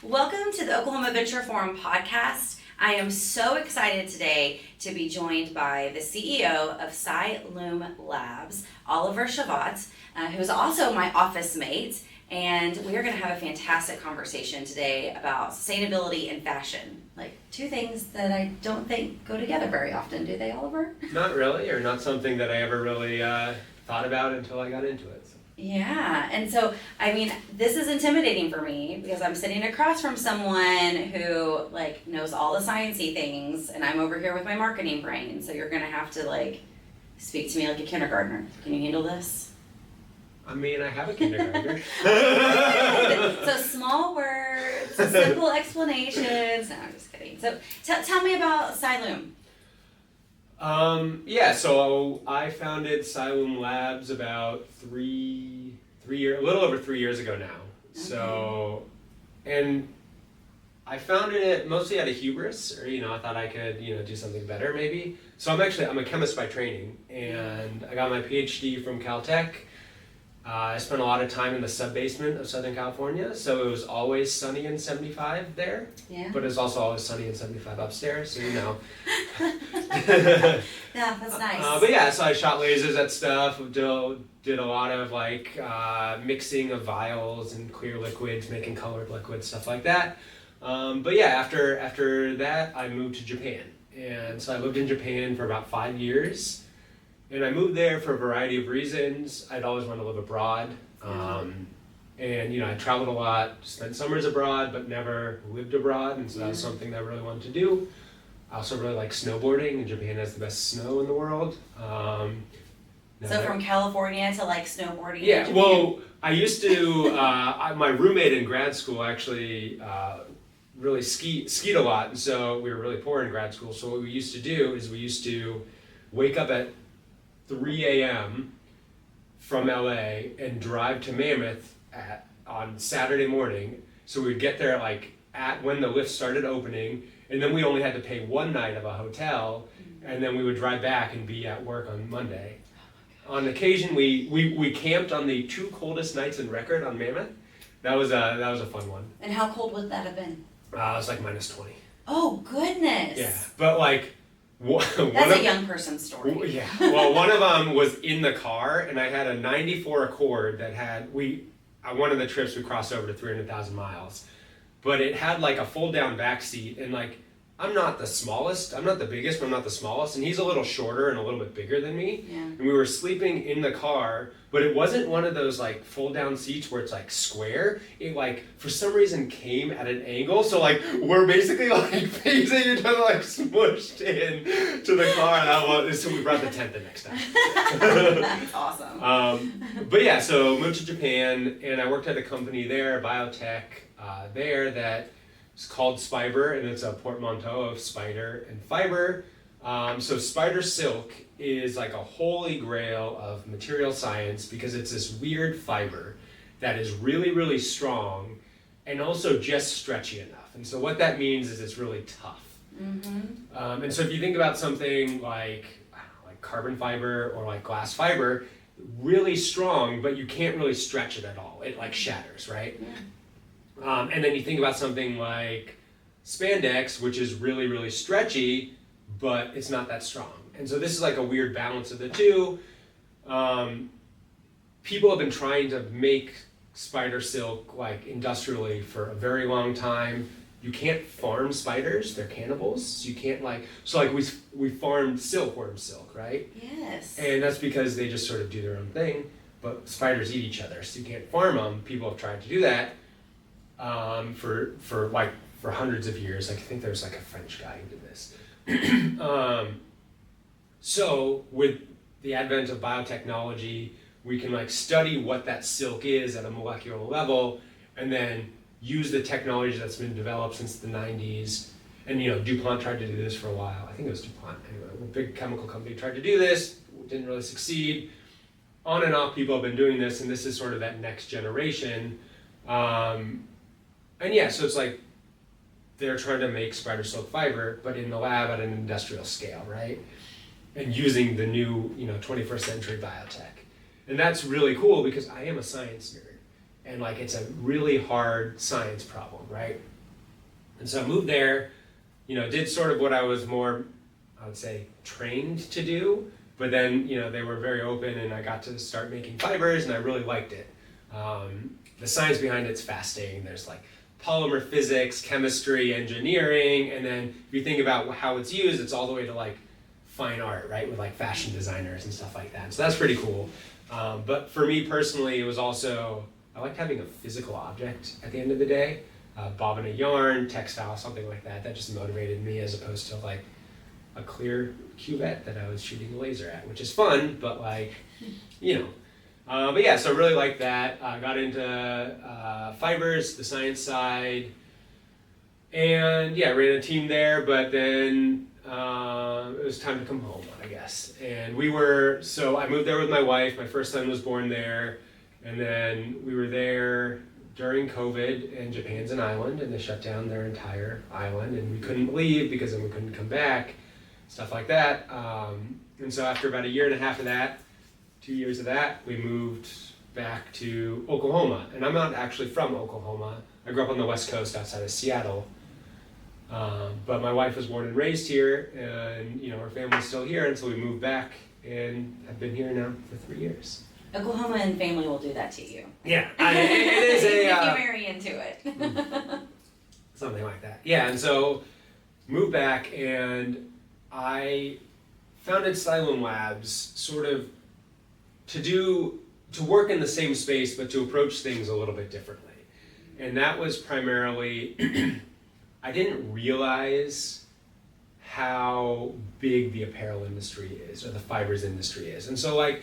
Welcome to the Oklahoma Venture Forum podcast. I am so excited today to be joined by the CEO of Sci-Lume Labs, Oliver Shafaat, who is also my office mate. And we are going to have a fantastic conversation today about sustainability and fashion. Like two things that I don't think go together very often, do they, Oliver? Not really, or not something that I ever really thought about until I got into it. Yeah, and so, I mean, this is intimidating for me because I'm sitting across from someone who, like, knows all the sciencey things, and I'm over here with my marketing brain, so you're going to have to, like, speak to me like a kindergartner. Can you handle this? I mean, I have a kindergartner. So small words, simple explanations. No, I'm just kidding. So tell me about Sci-Lume. So I founded Sci-Lume Labs about a little over 3 years ago now. Okay. So, and I founded it mostly out of hubris, or, I thought I could, do something better maybe. So I'm a chemist by training, and I got my PhD from Caltech. I spent a lot of time in the sub-basement of Southern California, so it was always sunny and 75 there. Yeah. But it was also always sunny and 75 upstairs, so Yeah, that's nice. So I shot lasers at stuff, did a lot of mixing of vials and clear liquids, making colored liquids, stuff like that. After that, I moved to Japan. And so I lived in Japan for about 5 years. And I moved there for a variety of reasons. I'd always wanted to live abroad. I traveled a lot, spent summers abroad, but never lived abroad. And so that was something that I really wanted to do. I also really like snowboarding, and Japan has the best snow in the world. So from California to snowboarding? Yeah, well, I used to, my roommate in grad school actually really skied a lot. And so we were really poor in grad school. So what we used to do is we used to wake up at 3 a.m. from LA and drive to Mammoth on Saturday morning. So we'd get there at when the lift started opening, and then we only had to pay one night of a hotel, and then we would drive back and be at work on Monday. On occasion, we camped on the 2 coldest nights in record on Mammoth. That was a fun one. And how cold would that have been? It was like minus 20. Oh goodness. Yeah, but that's a young person's story. Yeah. Well, one of them was in the car, and I had a 94 Accord that had one of the trips we crossed over to 300,000 miles, but it had a fold down back seat, and I'm not the smallest, I'm not the biggest, but I'm not the smallest, and he's a little shorter and a little bit bigger than me. Yeah. And we were sleeping in the car, but it wasn't one of those fold down seats where it's square. It for some reason came at an angle, so we're basically facing each other, smushed in to the car. So we brought the tent the next time. That's awesome. So moved to Japan, and I worked at a company there, biotech there, that it's called Spiber, and it's a portmanteau of spider and fiber. So spider silk is a holy grail of material science because it's this weird fiber that is really, really strong and also just stretchy enough. And so what that means is it's really tough. Mm-hmm. And so if you think about something like carbon fiber or glass fiber, really strong, but you can't really stretch it at all. It shatters, right? Yeah. And then you think about something like spandex, which is really, really stretchy, but it's not that strong. And so this is a weird balance of the two. People have been trying to make spider silk industrially for a very long time. You can't farm spiders, they're cannibals. So you can't we farmed silkworm silk, right? Yes. And that's because they just sort of do their own thing, but spiders eat each other, so you can't farm them. People have tried to do that for hundreds of years. I think there's a French guy who did this. So with the advent of biotechnology, we can study what that silk is at a molecular level, and then use the technology that's been developed since the 90s. And DuPont tried to do this for a while. I think it was DuPont. Anyway, a big chemical company tried to do this, didn't really succeed. On and off, people have been doing this, and this is sort of that next generation. So it's they're trying to make spider silk fiber, but in the lab at an industrial scale, right? And using the new, 21st century biotech. And that's really cool because I am a science nerd. And it's a really hard science problem, right? And so I moved there, did sort of what I was more, I would say, trained to do, but then, they were very open and I got to start making fibers and I really liked it. The science behind it's fascinating. There's like polymer physics, chemistry, engineering, and then if you think about how it's used, it's all the way to like fine art, right, with like fashion designers and stuff like that. So that's pretty cool. But for me personally, it was also, I liked having a physical object at the end of the day. Bobbing a yarn, textile, something like that. That just motivated me as opposed to like a clear cuvette that I was shooting a laser at, which is fun, but like, but yeah, so I really liked that. I got into fibers, the science side, and yeah, ran a team there, but then it was time to come home, I guess. And so I moved there with my wife. My first son was born there, and then we were there during COVID, and Japan's an island, and they shut down their entire island, and we couldn't leave because then we couldn't come back, stuff like that. And so after about a year and a half of that, 2 years of that, we moved back to Oklahoma. And I'm not actually from Oklahoma. I grew up on the West Coast outside of Seattle. But my wife was born and raised here, and her family's still here, and so we moved back and have been here now for 3 years. Oklahoma and family will do that to you. Yeah, it is a... if you marry into it. Something like that. Yeah, and so moved back, and I founded Sci-Lume Labs sort of to work in the same space, but to approach things a little bit differently. And that was primarily, I didn't realize how big the apparel industry is, or the fibers industry is. And so I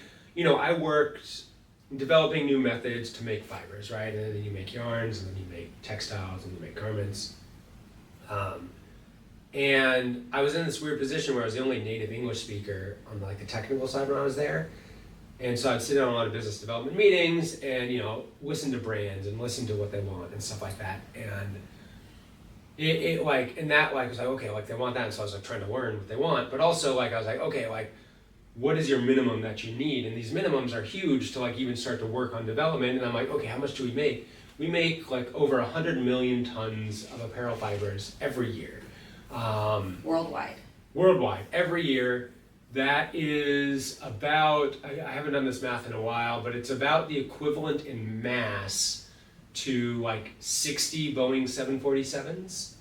worked developing new methods to make fibers, right? And then you make yarns, and then you make textiles, and you make garments. And I was in this weird position where I was the only native English speaker on the technical side when I was there. And so I'd sit on a lot of business development meetings and, listen to brands and listen to what they want and stuff like that. And it was okay, they want that. And so I was trying to learn what they want, but also I was okay, what is your minimum that you need? And these minimums are huge to even start to work on development. And I'm okay, how much do we make? We make over 100 million tons of apparel fibers every year. Worldwide. Worldwide, every year. That is about, I haven't done this math in a while, but it's about the equivalent in mass to 60 Boeing 747s.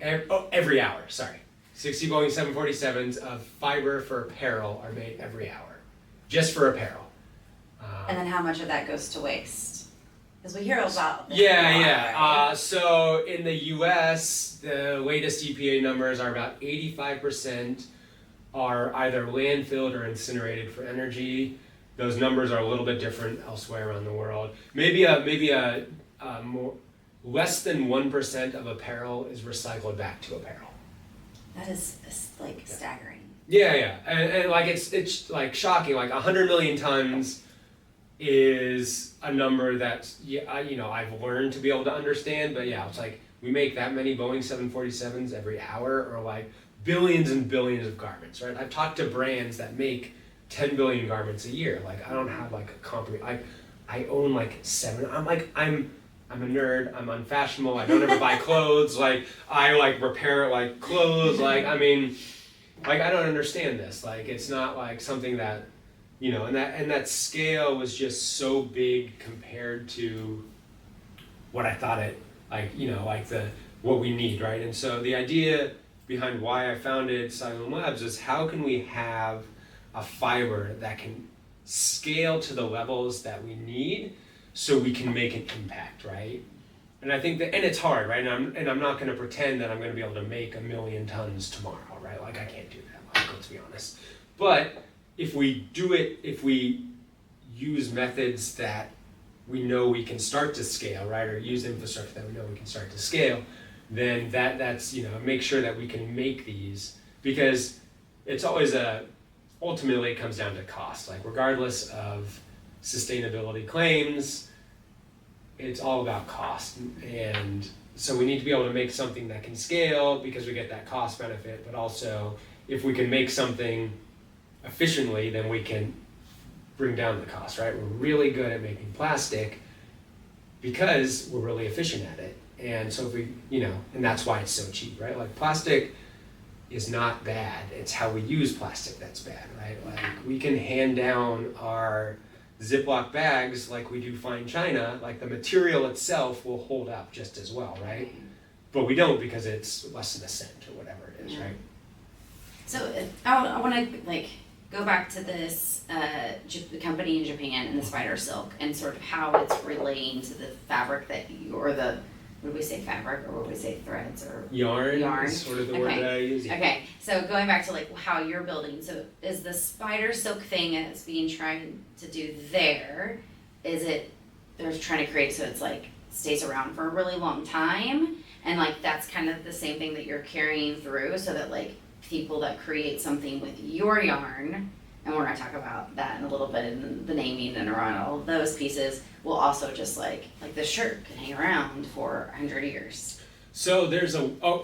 Every hour, sorry. 60 Boeing 747s of fiber for apparel are made every hour, just for apparel. And then how much of that goes to waste? Because we hear about this right? So in the US, the latest EPA numbers are about 85% are either landfilled or incinerated for energy. Those numbers are a little bit different elsewhere around the world. Maybe more less than 1% of apparel is recycled back to apparel. That is staggering. Yeah, and it's shocking. 100 million tons is a number that I've learned to be able to understand. But yeah, it's we make that many Boeing 747s every hour, or billions and billions of garments, right? I've talked to brands that make 10 billion garments a year. I don't have a I own 7. I'm a nerd. I'm unfashionable. I don't ever buy clothes. I repair clothes. I don't understand this. It's not something that, and that scale was just so big compared to what I thought it what we need, right? And so the idea behind why I founded Sci-Lume Labs is how can we have a fiber that can scale to the levels that we need so we can make an impact, right? And I think that, and it's hard, right? And I'm not going to pretend that I'm going to be able to make 1 million tons tomorrow, right? I can't do that, let's be honest. But if we do it, if we use methods that we know we can start to scale, right? Or use infrastructure that we know we can start to scale, then that's make sure that we can make these, because it's always ultimately it comes down to cost. Regardless of sustainability claims, it's all about cost. And so we need to be able to make something that can scale because we get that cost benefit, but also if we can make something efficiently, then we can bring down the cost, right? We're really good at making plastic because we're really efficient at it. And so if we, and that's why it's so cheap, right? Like plastic is not bad. It's how we use plastic that's bad, right? Like we can hand down our Ziploc bags like we do fine china, like the material itself will hold up just as well, right? But we don't because it's less than a cent or whatever it is, right? So I want to go back to this company in Japan and the spider silk and sort of how it's relating to the fabric that what do we say, fabric, or what do we say, threads, or yarn is sort of the word that I use. Yeah. Okay, so going back to how you're building, so is the spider silk thing that's being tried to do there, they're trying to create so it's stays around for a really long time, and that's kind of the same thing that you're carrying through, so that people that create something with your yarn, and we're going to talk about that in a little bit in the naming and around all of those pieces, will also just the shirt can hang around for 100 years. So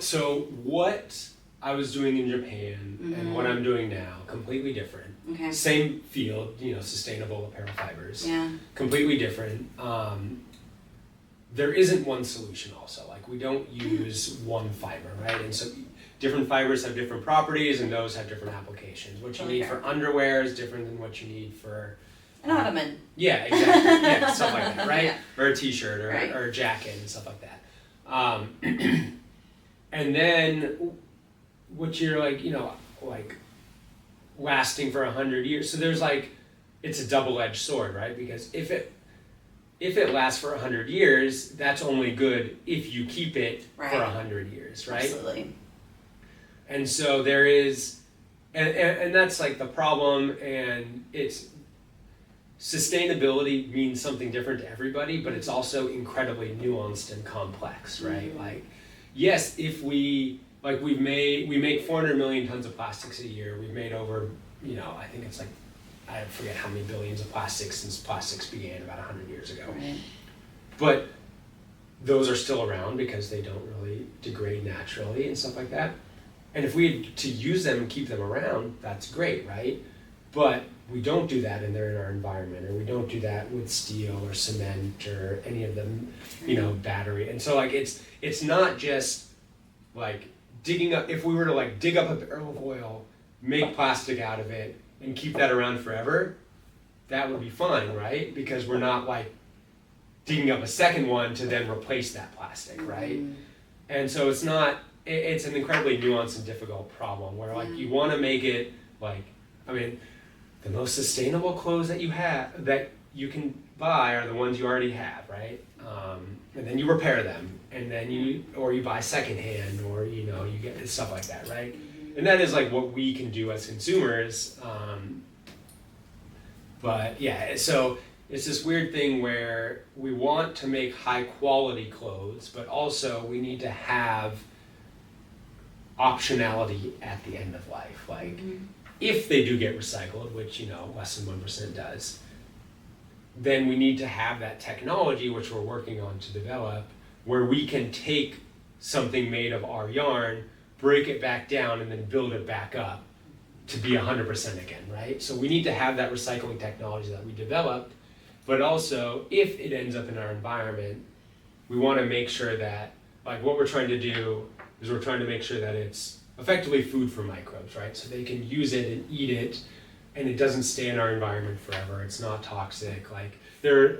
so what I was doing in Japan and what I'm doing now, completely different. Okay. Same field, sustainable apparel fibers. Yeah. Completely different. There isn't one solution also. We don't use one fiber, right? And so different fibers have different properties and those have different applications. What you need for underwear is different than what you need for an ottoman. Yeah, exactly. Yeah, stuff like that, right? Yeah. Or a t-shirt or a jacket and stuff like that. And then what you're lasting for 100 years. So there's it's a double-edged sword, right? Because if it lasts for 100 years, that's only good if you keep it for 100 years, right? Absolutely. And so there is, and that's the problem, and it's sustainability means something different to everybody, but it's also incredibly nuanced and complex, right? Yes, if we make 400 million tons of plastics a year. We've made over, I think it's I forget how many billions of plastics since plastics began about 100 years ago. Right. But those are still around because they don't really degrade naturally and stuff like that. And if we had to use them and keep them around, that's great, right? But we don't do that and they're in our environment, or we don't do that with steel or cement or any of them, battery. And so it's not just digging up, if we were to dig up a barrel of oil, make plastic out of it, and keep that around forever, that would be fine, right? Because we're not digging up a second one to then replace that plastic, right? And so it's an incredibly nuanced and difficult problem where you want to make it the most sustainable clothes that you have, that you can buy, are the ones you already have, right? And then you repair them, and then you buy secondhand, or you get stuff like that, right? And that is what we can do as consumers. But yeah, so it's this weird thing where we want to make high quality clothes, but also we need to have optionality at the end of life. If they do get recycled, which less than 1% does, then we need to have that technology, which we're working on to develop, where we can take something made of our yarn, break it back down, and then build it back up to be 100% again, right? So we need to have that recycling technology that we developed, but also if it ends up in our environment, we want to make sure that what we're trying to do is we're trying to make sure that it's effectively food for microbes, right? So they can use it and eat it, and it doesn't stay in our environment forever. It's not toxic. We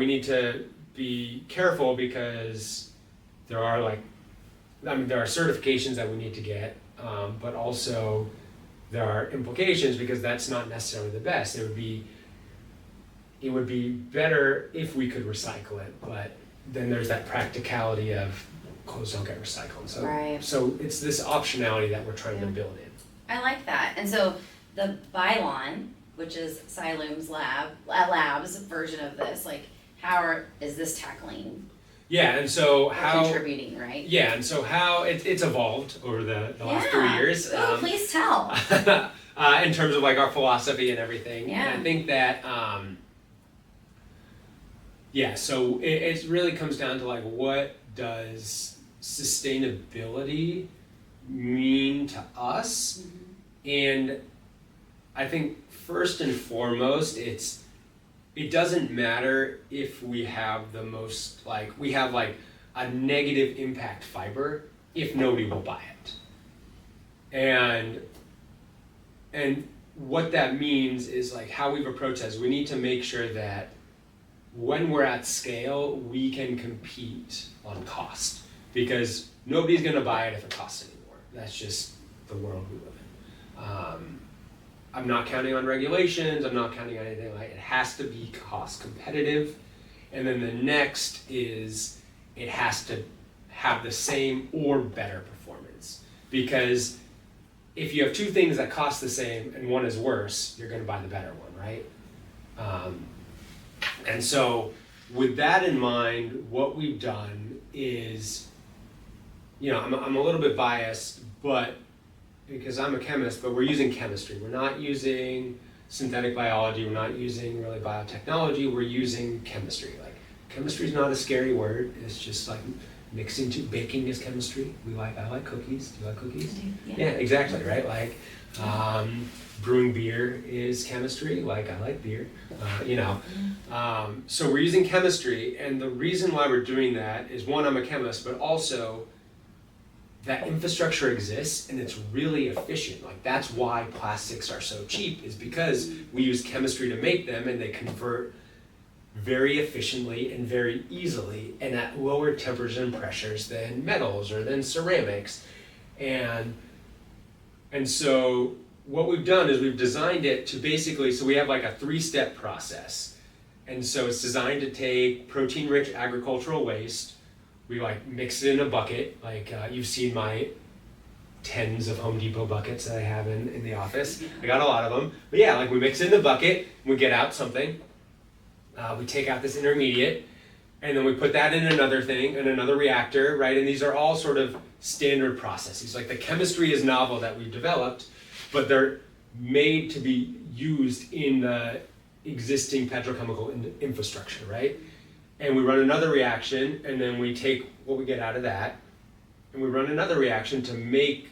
need to be careful because there are there are certifications that we need to get, but also there are implications because that's not necessarily the best. It would be better if we could recycle it, but then there's that practicality of clothes don't get recycled. So it's this optionality that we're trying to build in. I like that. And so the Bylon, which is Sci-Lume's Labs version of this, how is this tackling? Yeah, and so how contributing, right? Yeah, and so how it's evolved over the last 3 years. Please tell. In terms of our philosophy and everything. Yeah. And I think that so it really comes down to what does sustainability mean to us? And I think first and foremost, it doesn't matter if we have the most we have a negative impact fiber if nobody will buy it. And what that means is like how we've approached this. We need to make sure that when we're at scale, we can compete on cost, because nobody's going to buy it if it costs anymore. That's just the world we live in. I'm not counting on regulations. I'm not counting on anything like it. It has to be cost competitive. And then the next is it has to have the same or better performance, because if you have two things that cost the same and one is worse, you're going to buy the better one, right? And so with that in mind, what we've done is, I'm a little bit biased, but because I'm a chemist, but we're using chemistry. We're not using synthetic biology. We're not using really biotechnology. We're using chemistry. Like, chemistry is not a scary word. It's just like baking is chemistry. I like cookies. Do you like cookies? Yeah, exactly, right? Like, brewing beer is chemistry. Like, I like beer, So we're using chemistry, and the reason why we're doing that is, one, I'm a chemist, but also that infrastructure exists and it's really efficient. Like, that's why plastics are so cheap, is because we use chemistry to make them, and they convert very efficiently and very easily and at lower temperatures and pressures than metals or than ceramics. And so what we've done is we've designed it to basically, so we have like a 3-step process. And so it's designed to take protein-rich agricultural waste. We like mix it in a bucket. Like you've seen my tens of Home Depot buckets that I have in the office. I got a lot of them. But yeah, like we mix it in the bucket, we get out something. We take out this intermediate, and then we put that in another thing, in another reactor, right? And these are all sort of standard processes. Like, the chemistry is novel that we've developed, but they're made to be used in the existing petrochemical infrastructure, right? And we run another reaction, and then we take what we get out of that, and we run another reaction to make,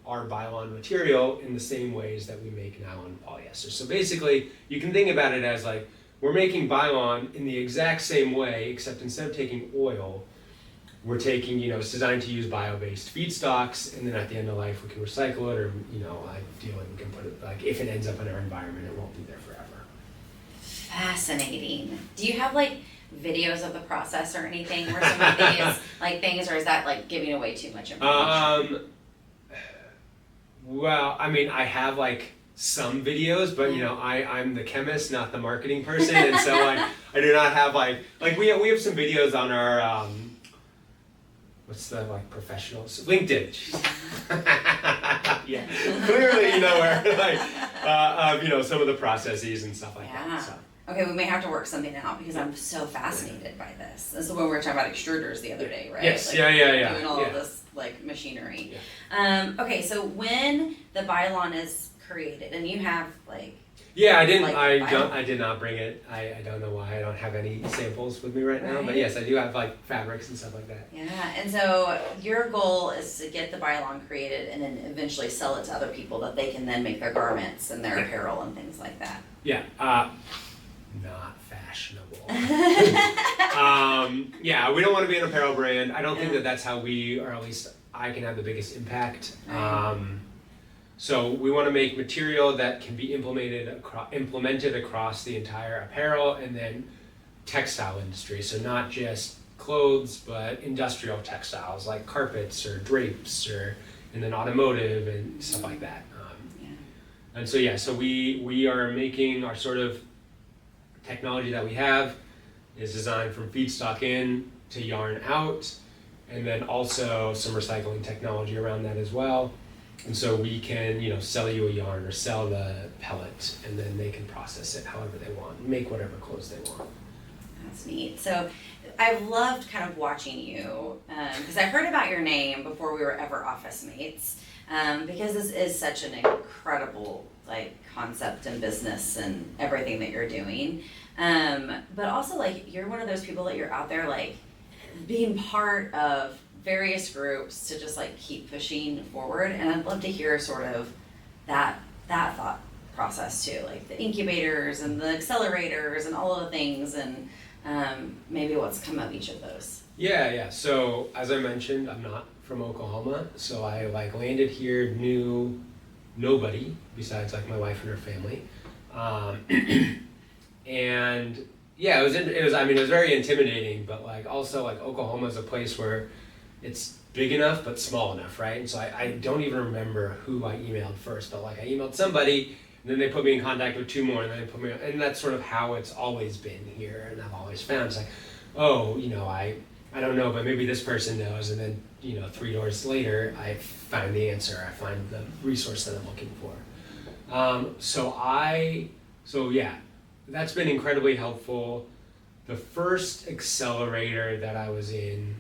our Bylon material in the same ways that we make nylon and polyester. So basically, you can think about it as like, we're making Bylon in the exact same way, except instead of taking oil, we're taking, it's designed to use bio-based feedstocks, and then at the end of life, we can recycle it, or, ideally we can put it, like, if it ends up in our environment, it won't be there forever. Fascinating. Do you have like videos of the process or anything where some of these like things, or is that like giving away too much information? Well, I mean, I have like some videos, but I'm the chemist, not the marketing person, and so like I do not have like we have some videos on our what's the professionals, LinkedIn. Yeah, clearly where some of the processes and stuff like that. So. Okay, we may have to work something out, because I'm so fascinated by this. This is when we were talking about extruders the other day, right? Yes, like, yeah. Doing all of this machinery. Yeah. Okay, so when the Bylon is created, and you have yeah, I did not bring it. I don't know why. I don't have any samples with me right now, but yes, I do have fabrics and stuff like that. Yeah, and so your goal is to get the Bylon created and then eventually sell it to other people that they can then make their garments and their apparel and things like that. Yeah, not fashionable. Yeah, we don't want to be an apparel brand. I don't think that that's how we, or at least I, can have the biggest impact. Right. So we want to make material that can be implemented across the entire apparel and then textile industry. So not just clothes, but industrial textiles like carpets or drapes, and then automotive and stuff like that. And so so we are making our sort of technology that we have is designed from feedstock in to yarn out, and then also some recycling technology around that as well. And so we can, sell you a yarn or sell the pellet, and then they can process it however they want, make whatever clothes they want. That's neat. So I've loved kind of watching you, because I heard about your name before we were ever office mates, because this is such an incredible concept and business and everything that you're doing. But also you're one of those people that you're out there being part of various groups to just keep pushing forward, and I'd love to hear sort of that thought process too, the incubators and the accelerators and all of the things, and maybe what's come of each of those. Yeah. So as I mentioned, I'm not from Oklahoma, so I landed here, knew nobody besides my wife and her family, and yeah, it was very intimidating, but also Oklahoma is a place where it's big enough but small enough, right? And so I don't even remember who I emailed first, but I emailed somebody, and then they put me in contact with two more, and then they put me, and that's sort of how it's always been here, and I've always found it's I don't know, but maybe this person knows, and then 3 doors later, I find the answer, I find the resource that I'm looking for. So yeah, that's been incredibly helpful. The first accelerator that I was in,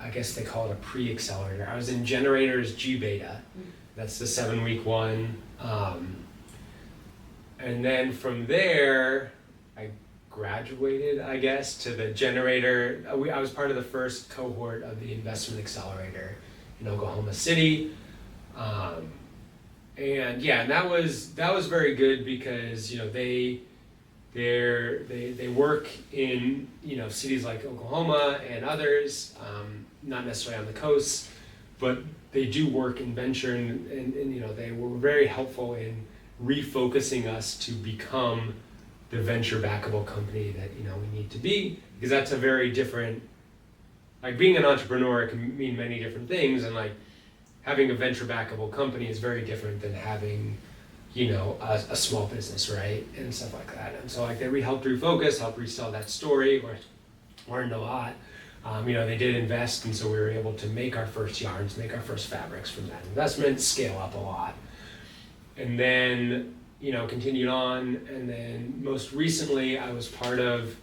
I guess they call it a pre-accelerator. I was in Generator's G Beta. That's the 7-week one. And then from there, I graduated, I guess, to the Generator. I was part of the first cohort of the investment accelerator in Oklahoma City. And that was very good because they work in cities like Oklahoma and others, not necessarily on the coast, but they do work in venture, and they were very helpful in refocusing us to become the venture backable company that we need to be, because that's a very different, being an entrepreneur can mean many different things, and having a venture backable company is very different than having a small business, right, and stuff like that. And so they helped refocus, helped resell that story, or learned a lot. They did invest, and so we were able to make our first yarns, make our first fabrics from that investment, scale up a lot. And then, continued on, and then most recently I was part of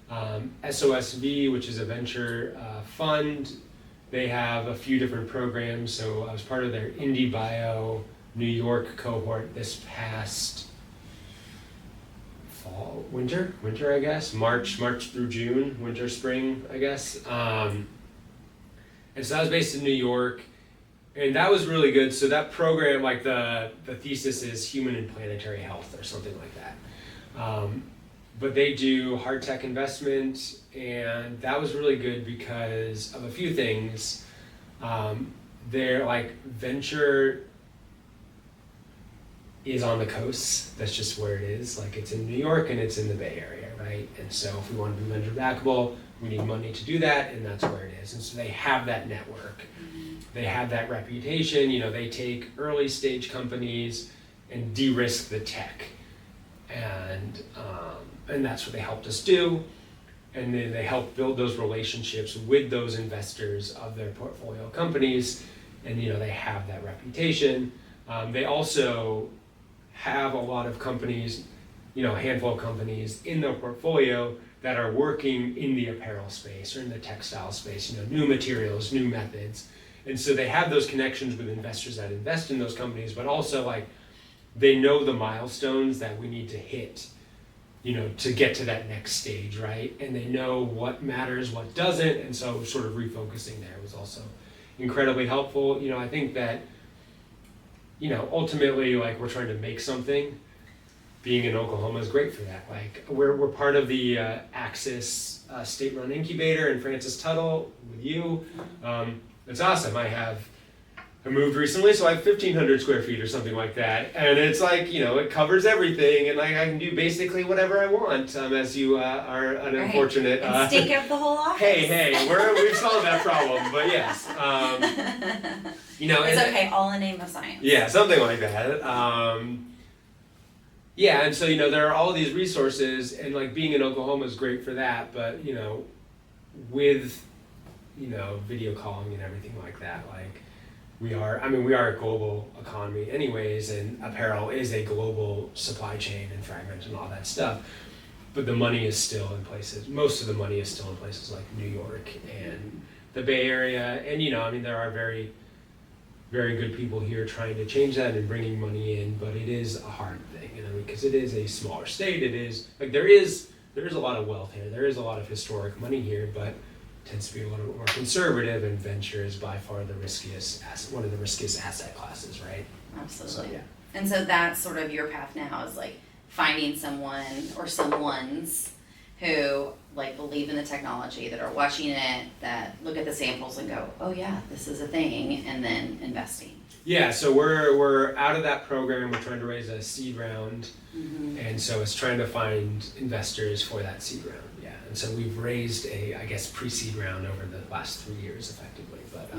SOSV, which is a venture fund. They have a few different programs, so I was part of their Indie Bio New York cohort this past winter, I guess, March through June, winter, spring, I guess. And so I was based in New York, and that was really good. So that program, the thesis is human and planetary health or something like that. But they do hard tech investment, and that was really good because of a few things. They're venture is on the coast. That's just where it is. It's in New York and it's in the Bay Area, right? And so if we want to be venture backable, we need money to do that, and that's where it is. And so they have that network. They have that reputation. They take early stage companies and de-risk the tech. And that's what they helped us do. And then they help build those relationships with those investors of their portfolio companies. And they have that reputation. They also have a lot of companies, a handful of companies in their portfolio that are working in the apparel space or in the textile space, new materials, new methods. And so they have those connections with investors that invest in those companies, but also they know the milestones that we need to hit, to get to that next stage, right? And they know what matters, what doesn't, and so sort of refocusing there was also incredibly helpful. I think that ultimately, we're trying to make something. Being in Oklahoma is great for that. We're part of the Axis state-run incubator in Francis Tuttle with you. It's awesome. I moved recently, so I have 1,500 square feet or something like that, and it's it covers everything, and I can do basically whatever I want. As you are an unfortunate. And stake up the whole office. Hey, we've solved that problem, but yes. It's okay, all in the name of science. Yeah, something like that. And so there are all these resources, and being in Oklahoma is great for that. But with video calling and everything like that, we are a global economy anyways, and apparel is a global supply chain and fragment and all that stuff. But the money is still in places. Most of the money is still in places like New York and the Bay Area, and there are very very good people here trying to change that and bringing money in, but it is a hard thing, because it is a smaller state. It is there is a lot of wealth here. There is a lot of historic money here, but it tends to be a little more conservative, and venture is by far one of the riskiest asset classes, right? Absolutely. So, yeah. And so that's sort of your path now, is finding someone or someone's who like believe in the technology, that are watching it, that look at the samples and go, oh yeah, this is a thing, and then investing? Yeah, so we're out of that program. We're trying to raise a seed round, and so it's trying to find investors for that seed round. Yeah, and so we've raised a, I guess, pre-seed round over the last 3 years, effectively. But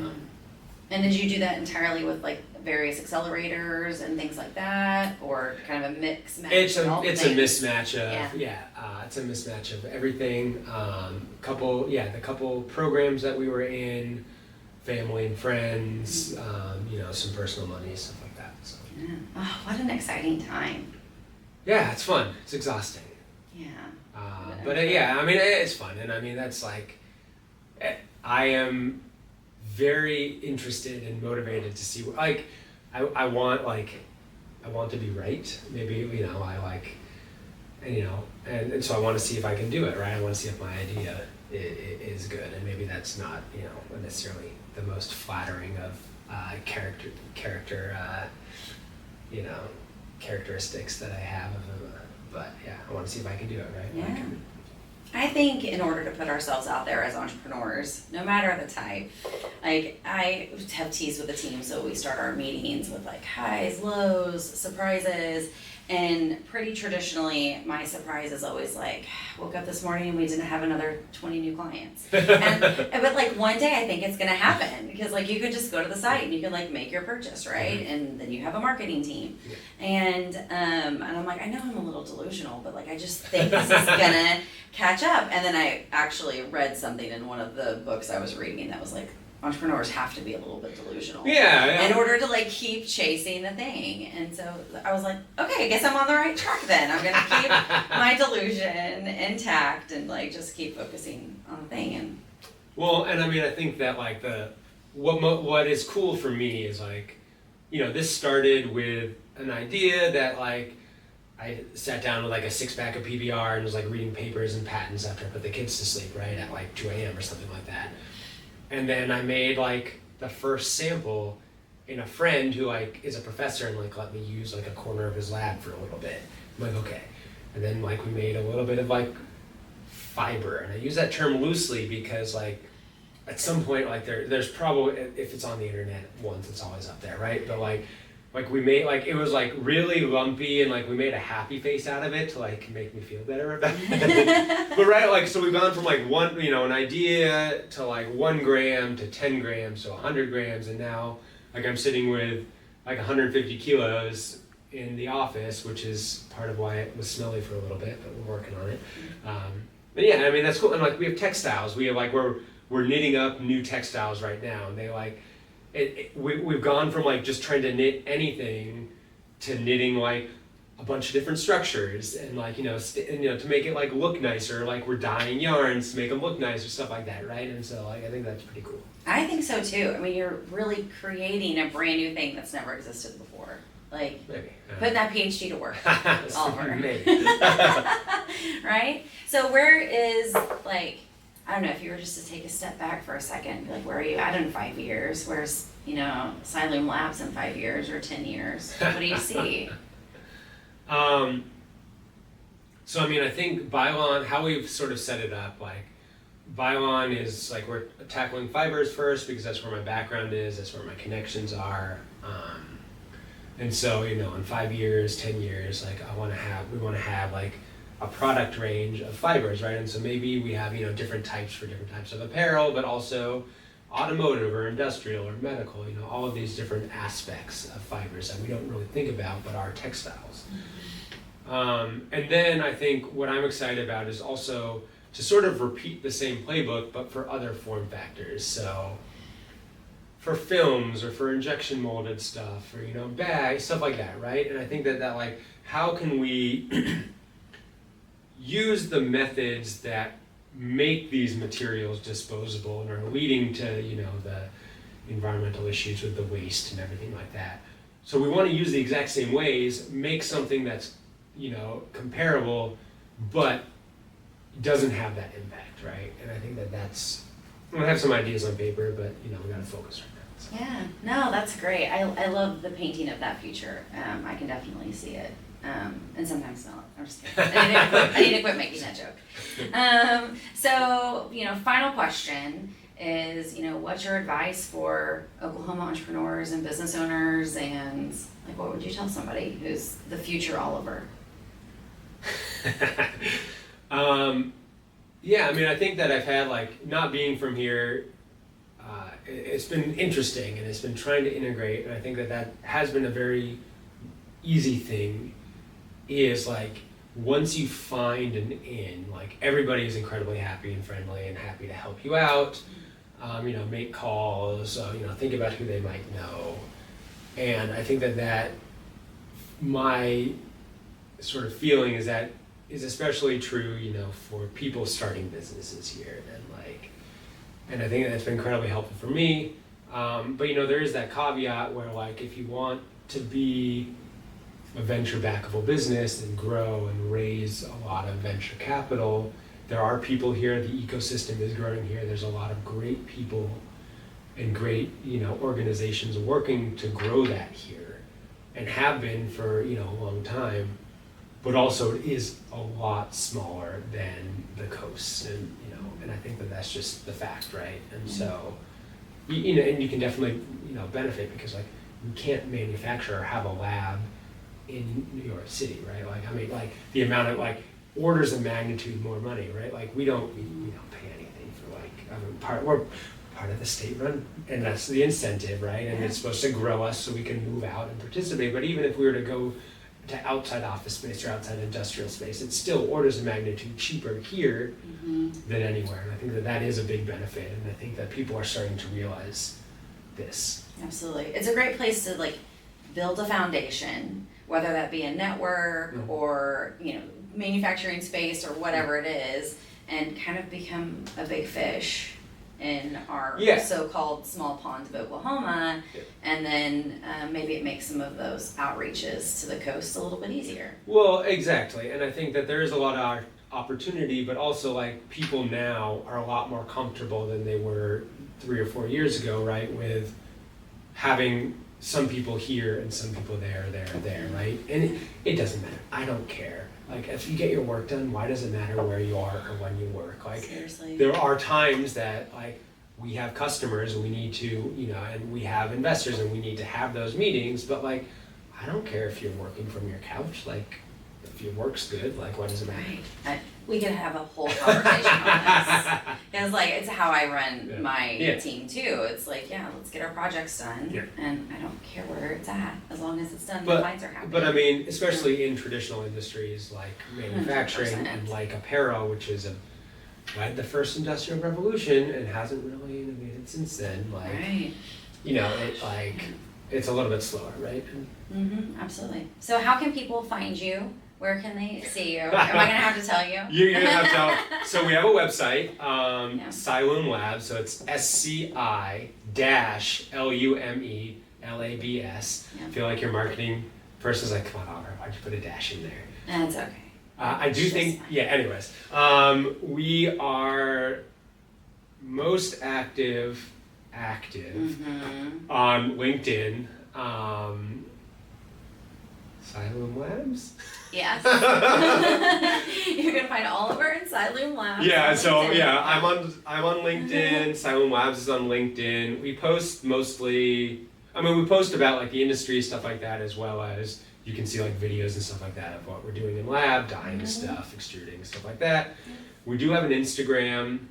and did you do that entirely with like various accelerators and things like that, or kind of a mix match? It's a mismatch of it's a mismatch of everything. The couple programs that we were in, family and friends, some personal money, stuff like that. So. Yeah. Oh, what an exciting time. Yeah, it's fun. It's exhausting. Yeah. It's fun, and I mean that's like, I am very interested and motivated to see I want to be right. Maybe I like, and so I want to see if I can do it right. I want to see if my idea is good, and maybe that's not necessarily the most flattering of characteristics that I have but yeah, I want to see if I can do it right. Yeah. I think in order to put ourselves out there as entrepreneurs, no matter the type, like I have teased with the team, so we start our meetings with like highs, lows, surprises, and pretty traditionally my surprise is always like, woke up this morning and we didn't have another 20 new clients. But like one day I think it's gonna happen, because like you could just go to the site and you can like make your purchase, right? And then you have a marketing team. And I'm like, I know I'm a little delusional, but like I just think this is gonna catch up. And then I actually read something in one of the books I was reading that was like, entrepreneurs have to be a little bit delusional in order to like keep chasing the thing. And so I was like, okay, I guess I'm on the right track then. I'm gonna keep my delusion intact and like just keep focusing on the thing. And I think that like what is cool for me is like, this started with an idea that like I sat down with like a 6-pack of PBR and was like reading papers and patents after I put the kids to sleep, right, at like 2 a.m. or something like that. And then I made like the first sample in a friend who like is a professor and like let me use like a corner of his lab for a little bit. I'm like, okay. And then like we made a little bit of like fiber, and I use that term loosely because like at some point like there's probably, if it's on the internet once, it's always up there, right? But like we made like, it was like really lumpy, and like we made a happy face out of it to like make me feel better about it. But right, like so we've gone from like one, an idea to like 1 gram to 10 grams, so 100 grams, and now like I'm sitting with like 150 kilos in the office, which is part of why it was smelly for a little bit, but we're working on it. But yeah, I mean that's cool. And like we have textiles. We have like we're knitting up new textiles right now, and they like. We've gone from like just trying to knit anything to knitting like a bunch of different structures, and like to make it like look nicer, like we're dyeing yarns to make them look nice or stuff like that, right? And so like I think that's pretty cool. I think so too. I mean, you're really creating a brand new thing that's never existed before. Like maybe putting that PhD to work, Oliver. Maybe. Right? So where is like, I don't know, if you were just to take a step back for a second, like where are you at in 5 years? Where's, Sci-Lume Labs in 5 years or 10 years? What do you see? So I mean, I think Bylon, how we've sort of set it up, like Bylon is like we're tackling fibers first because that's where my background is, that's where my connections are. And so, in 5 years, 10 years, like we want to have like a product range of fibers, right? And so maybe we have, different types for different types of apparel, but also automotive or industrial or medical, all of these different aspects of fibers that we don't really think about, but are textiles. And then I think what I'm excited about is also to sort of repeat the same playbook, but for other form factors. So for films or for injection molded stuff or, bags, stuff like that, right? And I think that like, how can we use the methods that make these materials disposable and are leading to, the environmental issues with the waste and everything like that. So we want to use the exact same ways, make something that's, comparable, but doesn't have that impact, right? And I think I have some ideas on paper, but, we got to focus right now. So. Yeah, no, that's great. I love the painting of that future. I can definitely see it. And sometimes not. I'm just kidding. I need to quit making that joke. So, final question is, what's your advice for Oklahoma entrepreneurs and business owners, and what would you tell somebody who's the future Oliver? Yeah, I think that I've had, not being from here, it's been interesting, and it's been trying to integrate, and I think that has been a very easy thing, is once you find an in, everybody is incredibly happy and friendly and happy to help you out, make calls, think about who they might know. And I think that my sort of feeling is that is especially true, for people starting businesses here, and I think that's been incredibly helpful for me. But there is that caveat where if you want to be a venture backable business and grow and raise a lot of venture capital, there are people here, the ecosystem is growing here, there's a lot of great people and great organizations working to grow that here, and have been for a long time, but also it is a lot smaller than the coast, and I think that's just the fact, right? And so and you can definitely benefit, because you can't manufacture or have a lab in New York City, right? The amount of orders of magnitude more money, right? We don't pay anything for we're part of the state run, and that's the incentive, right? And it's supposed to grow us so we can move out and participate. But even if we were to go to outside office space or outside industrial space, it's still orders of magnitude cheaper here than anywhere. And I think that is a big benefit, and I think that people are starting to realize this. Absolutely. It's a great place to build a foundation, whether that be a network or manufacturing space or whatever it is, and kind of become a big fish in our so-called small pond of Oklahoma, and then maybe it makes some of those outreaches to the coast a little bit easier. Well, exactly, and I think that there is a lot of opportunity, but also people now are a lot more comfortable than they were 3 or 4 years ago, right, with having some people here and some people there, right? And it doesn't matter. I don't care. If you get your work done, why does it matter where you are or when you work? Seriously. There are times that we have customers and we need to, and we have investors and we need to have those meetings, but I don't care if you're working from your couch. If your work's good, what does it matter? Right. We could have a whole conversation on this. Because it's how I run my team too. It's let's get our projects done, and I don't care where it's at, as long as it's done, the clients are happy. But especially in traditional industries like manufacturing 100%. And apparel, which is led the first industrial revolution and hasn't really innovated since then. Right. It's a little bit slower, right? Absolutely. So how can people find you? Where can they see you? Am I going to have to tell you? You're going to have to tell. So we have a website, Sci-Lume Labs. So it's SCI-LUME LABS. I feel like your marketing person's come on, Oliver, why'd you put a dash in there? That's okay. I do think, anyways. We are most active on LinkedIn. Sci-Lume Labs? Yes. You're gonna find Oliver and Sci-Lume Labs. Yeah, so I'm on LinkedIn. Sci-Lume Labs is on LinkedIn. We post mostly, we post about the industry, stuff like that, as well as you can see videos and stuff like that of what we're doing in lab, dyeing stuff, extruding, stuff like that. We do have an Instagram.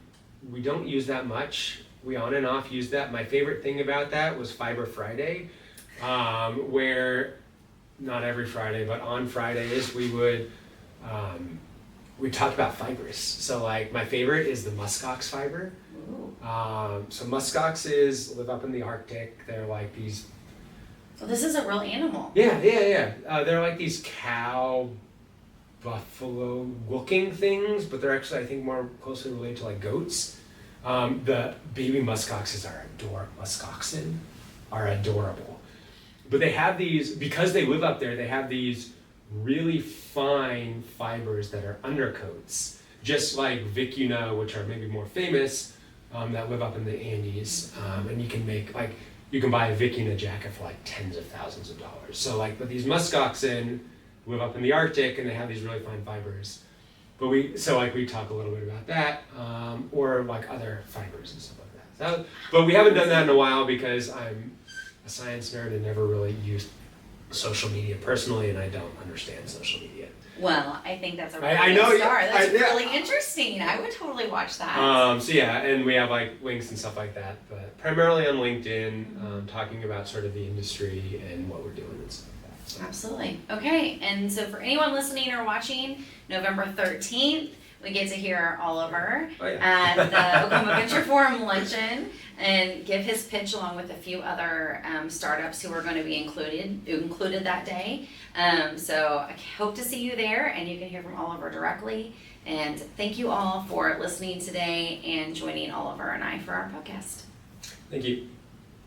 We don't use that much. We on and off use that. My favorite thing about that was Fiber Friday, where not every Friday, but on Fridays we would we talked about fibers. So my favorite is the muskox fiber. So muskoxes live up in the Arctic. They're these. Well, this is a real animal. Yeah. They're these cow, buffalo looking things, but they're actually, I think, more closely related to goats. The baby muskoxen are adorable. But they have these, because they live up there, they have these really fine fibers that are undercoats, just like vicuna, which are maybe more famous, that live up in the Andes. And you can make, you can buy a vicuna jacket for tens of thousands of dollars. So but these muskoxen, live up in the Arctic and they have these really fine fibers. But we talk a little bit about that, or like other fibers and stuff like that. So, but we haven't done that in a while because I'm a science nerd and never really used social media personally, and I don't understand social media. Well, I think that's a really I know, good start. That's yeah. really interesting. I would totally watch that. So yeah, and we have like links and stuff like that, but primarily on LinkedIn, talking about sort of the industry and what we're doing and stuff like that. So. Absolutely. Okay, and so for anyone listening or watching, November 13th, we get to hear Oliver at the Oklahoma Venture Forum luncheon and give his pitch along with a few other startups who are going to be included that day. So I hope to see you there, and you can hear from Oliver directly. And thank you all for listening today and joining Oliver and I for our podcast. Thank you.